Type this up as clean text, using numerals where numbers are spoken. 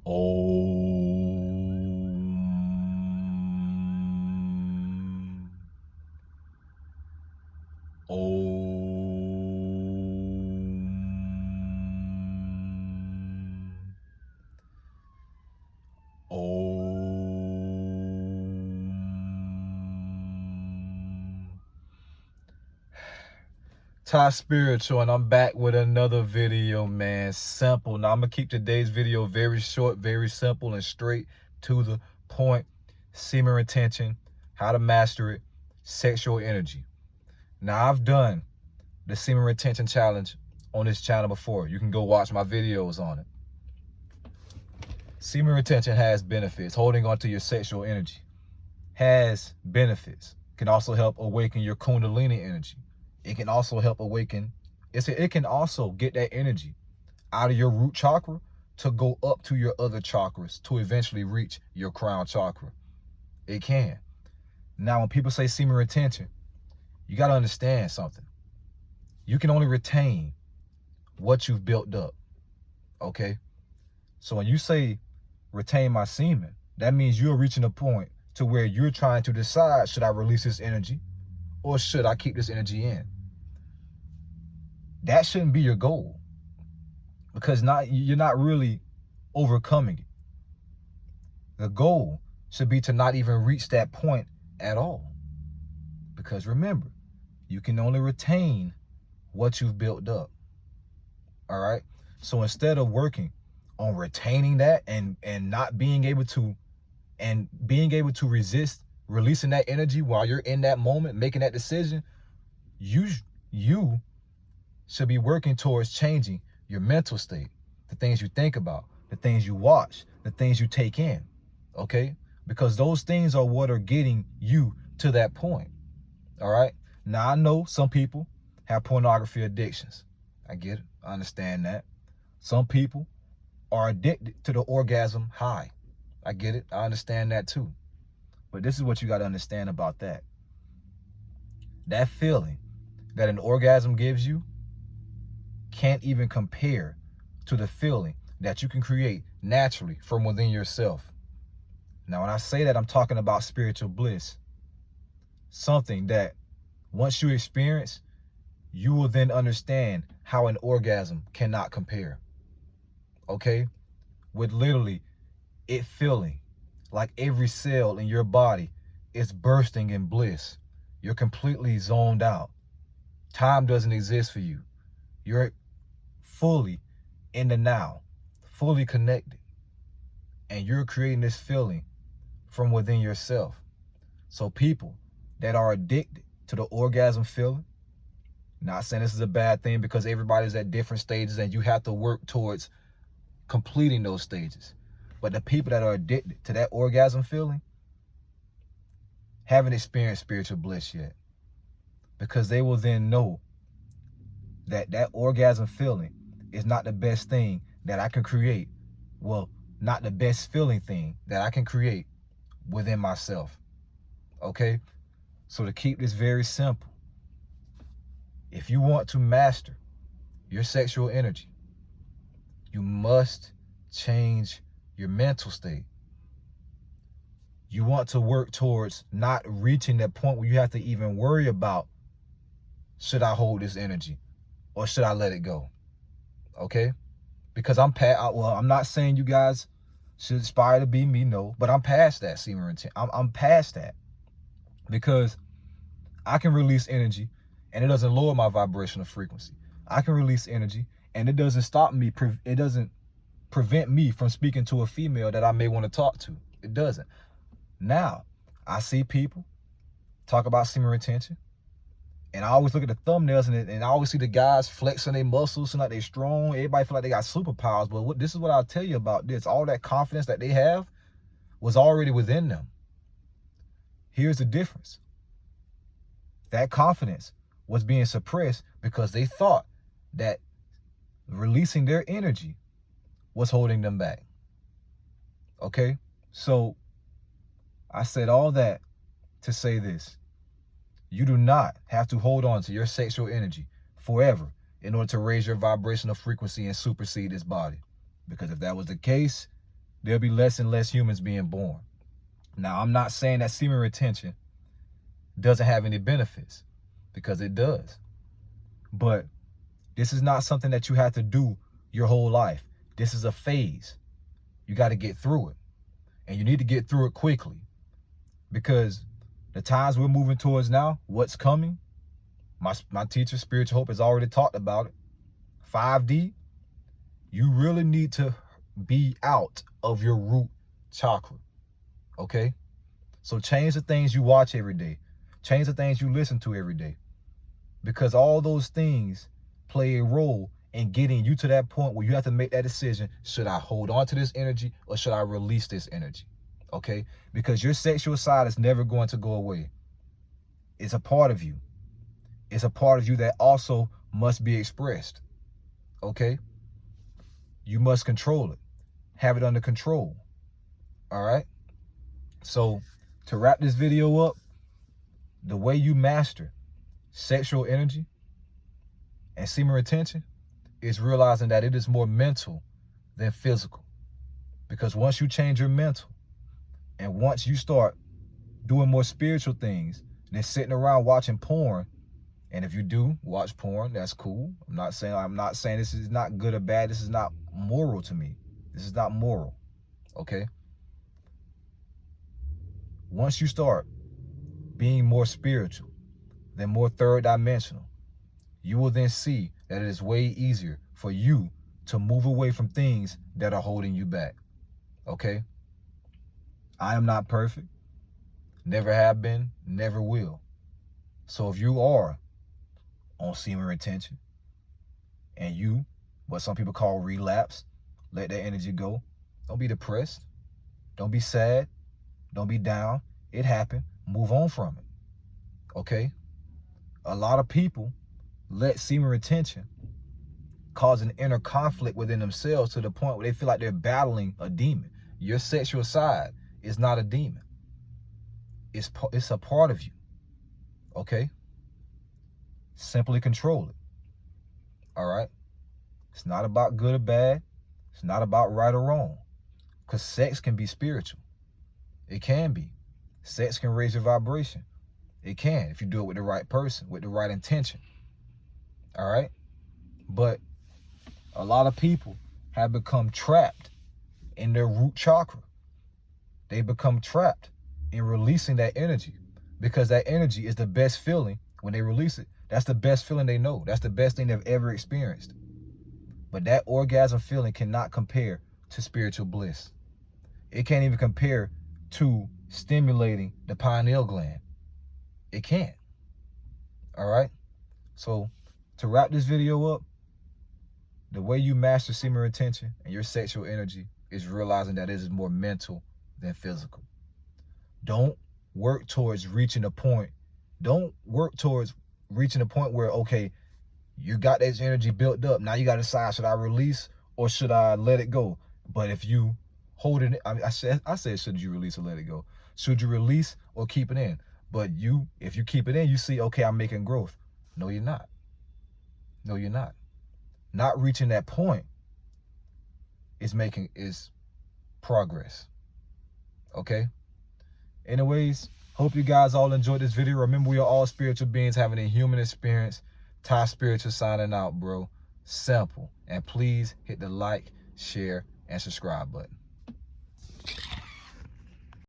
Om. Om. Om. Ty Spiritual, and I'm back with another video, man. Simple. Now I'm gonna keep today's video very short, very simple, and straight to the point. Semen retention, how to master it, sexual energy. Now I've done the semen retention challenge on this channel before. You can go watch my videos on it. Semen retention has benefits. Holding on to your sexual energy has benefits. Can also help awaken your kundalini energy. It can also help awaken, it can also get that energy out of your root chakra to go up to your other chakras to eventually reach your crown chakra. It can. Now, when people say semen retention, you got to understand something. You can only retain what you've built up, okay? So when you say retain my semen, that means you're reaching a point to where you're trying to decide, should I release this energy or should I keep this energy in? That shouldn't be your goal, because you're not really overcoming it. The goal should be to not even reach that point at all. Because remember, you can only retain what you've built up. All right? So instead of working on retaining that and not being able to, and being able to resist releasing that energy while you're in that moment, making that decision, you should be working towards changing your mental state, the things you think about, the things you watch, the things you take in, okay? Because those things are what are getting you to that point, all right? Now, I know some people have pornography addictions. I get it. I understand that. Some people are addicted to the orgasm high. I get it. I understand that too. But this is what you got to understand about that. That feeling that an orgasm gives you can't even compare to the feeling that you can create naturally from within yourself. Now, when I say that, I'm talking about spiritual bliss. Something that once you experience, you will then understand how an orgasm cannot compare. Okay? With literally it feeling like every cell in your body is bursting in bliss. You're completely zoned out. Time doesn't exist for you. You're fully in the now, fully connected. And you're creating this feeling from within yourself. So people that are addicted to the orgasm feeling, not saying this is a bad thing, because everybody's at different stages and you have to work towards completing those stages. But the people that are addicted to that orgasm feeling haven't experienced spiritual bliss yet, because they will then know that that orgasm feeling is not the best thing that I can create. Well, not the best feeling thing that I can create within myself. Okay? So to keep this very simple, if you want to master your sexual energy, you must change your mental state. You want to work towards not reaching that point where you have to even worry about, should I hold this energy or should I let it go? Okay? Because I'm not saying you guys should aspire to be me, no, but I'm past that semen retention. I'm past that, because I can release energy and it doesn't lower my vibrational frequency. I can release energy and it doesn't stop me. It doesn't prevent me from speaking to a female that I may want to talk to. It doesn't. Now, I see people talk about semen retention, and I always look at the thumbnails and I always see the guys flexing their muscles and like they're strong. Everybody feel like they got superpowers. But this is what I'll tell you about this. All that confidence that they have was already within them. Here's the difference. That confidence was being suppressed because they thought that releasing their energy was holding them back. Okay? So I said all that to say this. You do not have to hold on to your sexual energy forever in order to raise your vibrational frequency and supersede this body. Because if that was the case, there'll be less and less humans being born. Now, I'm not saying that semen retention doesn't have any benefits, because it does. But this is not something that you have to do your whole life. This is a phase. You got to get through it. And you need to get through it quickly, because the times we're moving towards now, what's coming, my teacher, Spiritual Hope, has already talked about it. 5D, you really need to be out of your root chakra, okay? So change the things you watch every day. Change the things you listen to every day, because all those things play a role in getting you to that point where you have to make that decision. Should I hold on to this energy, or should I release this energy? Okay? Because your sexual side is never going to go away. It's a part of you. It's a part of you that also must be expressed. Okay? You must control it. Have it under control. All right? So, to wrap this video up, the way you master sexual energy and semen retention is realizing that it is more mental than physical. Because once you change your mental, and once you start doing more spiritual things than sitting around watching porn, and if you do watch porn, that's cool. I'm not saying this is not good or bad. This is not moral to me. This is not moral. Okay? Once you start being more spiritual, then more third dimensional, you will then see that it is way easier for you to move away from things that are holding you back. Okay? I am not perfect. Never have been, never will. So if you are on semen retention and you, what some people call relapse, let that energy go, don't be depressed. Don't be sad. Don't be down. It happened. Move on from it. Okay? A lot of people let semen retention cause an inner conflict within themselves to the point where they feel like they're battling a demon. Your sexual side is not a demon. It's a part of you. Okay? Simply control it. All right? It's not about good or bad. It's not about right or wrong. Because sex can be spiritual. It can be. Sex can raise your vibration. It can, if you do it with the right person, with the right intention. All right? But a lot of people have become trapped in their root chakra. They become trapped in releasing that energy, because that energy is the best feeling when they release it. That's the best feeling they know. That's the best thing they've ever experienced. But that orgasm feeling cannot compare to spiritual bliss. It can't even compare to stimulating the pineal gland. It can't. All right? So, to wrap this video up, the way you master semen retention and your sexual energy is realizing that it is more mental than physical. Don't work towards reaching a point. Don't work towards reaching a point where, okay, you got this energy built up. Now you got to decide, should I release or should I let it go? But if you hold it, I said, should you release or let it go? Should you release or keep it in? But if you keep it in, you see, okay, I'm making growth. No, you're not. No, you're not. Not reaching that point is progress. Okay? Anyways, hope you guys all enjoyed this video. Remember, we are all spiritual beings having a human experience. Ty Spiritual signing out, bro. Simple. And please hit the like, share, and subscribe button.